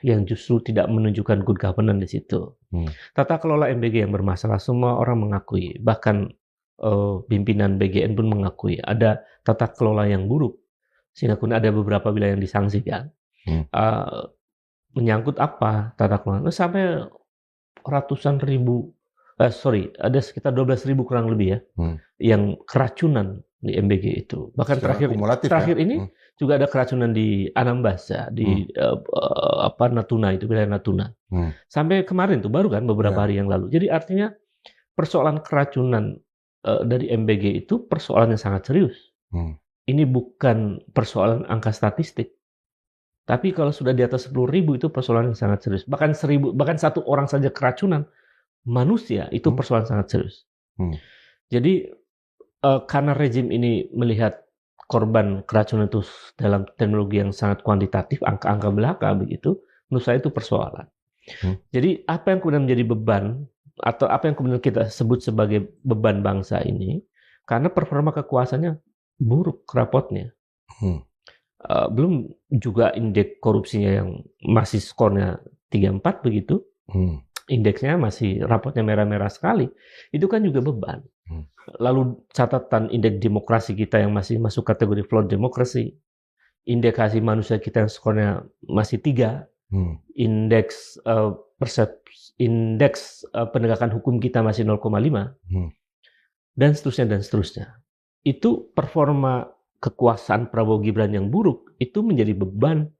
yang justru tidak menunjukkan good governance di situ. Tata kelola MBG yang bermasalah, semua orang mengakui, bahkan pimpinan BGN pun mengakui ada tata kelola yang buruk, sehingga kemudian ada beberapa wilayah yang disangsikan. Menyangkut apa tata kelola? Sampai ratusan ribu, ada sekitar 12.000 kurang lebih ya, yang keracunan di MBG itu. Bahkan terakhir ini juga ada keracunan di Anambas ya, di Natuna itu, wilayah Natuna. Sampai kemarin tuh baru kan beberapa hari yang lalu. Jadi artinya persoalan keracunan dari MBG itu persoalan yang sangat serius. Ini bukan persoalan angka statistik. Tapi kalau sudah di atas 10.000 itu persoalan yang sangat serius. Bahkan satu orang saja keracunan manusia itu persoalan sangat serius. Jadi karena rezim ini melihat korban keracunan itu dalam teknologi yang sangat kuantitatif, angka-angka belaka begitu, menurut saya itu persoalan. Jadi apa yang kemudian menjadi beban, atau apa yang kemudian kita sebut sebagai beban bangsa ini, karena performa kekuasaannya buruk, rapotnya. Belum juga indeks korupsinya yang masih skornya 34 begitu, indeksnya masih, rapotnya merah-merah sekali, itu kan juga beban. Lalu catatan indeks demokrasi kita yang masih masuk kategori flawed democracy, indeks asasi manusia kita yang skornya masih 3, indeks penegakan hukum kita masih 0,5, dan seterusnya. Itu performa kekuasaan Prabowo Gibran yang buruk, itu menjadi beban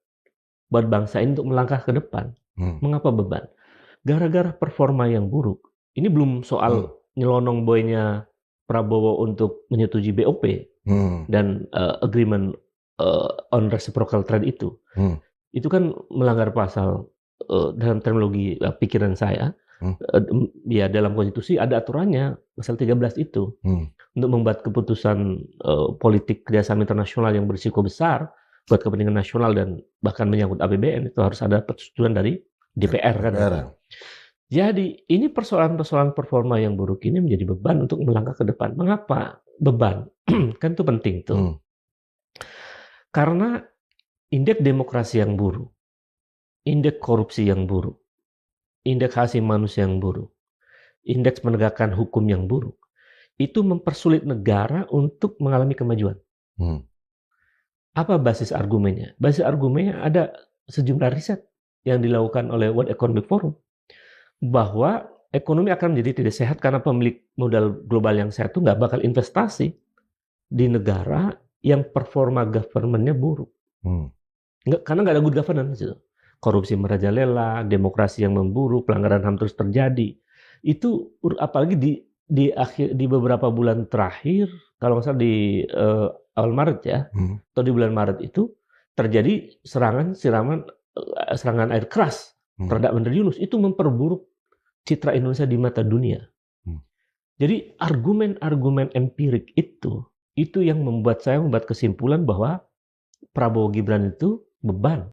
buat bangsa ini untuk melangkah ke depan. Mengapa beban? Gara-gara performa yang buruk. Ini belum soal nyelonong boynya Prabowo untuk menyetujui BOP dan agreement on reciprocal trade itu. Itu kan melanggar pasal, dalam teknologi pikiran saya, ya dalam konstitusi ada aturannya, pasal 13 itu. Untuk membuat keputusan politik kerjasama internasional yang berisiko besar buat kepentingan nasional dan bahkan menyangkut APBN, itu harus ada persetujuan dari DPR kan. Jadi ini persoalan-persoalan performa yang buruk ini menjadi beban untuk melangkah ke depan. Mengapa beban? Kan itu penting tuh. Karena indeks demokrasi yang buruk, indeks korupsi yang buruk, indeks hak asasi manusia yang buruk, indeks penegakan hukum yang buruk, itu mempersulit negara untuk mengalami kemajuan. Apa basis argumennya? Basis argumennya ada sejumlah riset yang dilakukan oleh World Economic Forum, bahwa ekonomi akan menjadi tidak sehat karena pemilik modal global yang sehat itu nggak bakal investasi di negara yang performa government-nya buruk. Karena nggak ada good governance. Korupsi merajalela, demokrasi yang memburuk, pelanggaran HAM terus terjadi. Itu apalagi di beberapa bulan terakhir, kalau nggak salah di awal Maret ya, atau di bulan Maret itu terjadi serangan air keras terhadap Menteri Yunus. Itu memperburuk citra Indonesia di mata dunia. Jadi argumen-argumen empirik itu yang membuat saya membuat kesimpulan bahwa Prabowo Gibran itu beban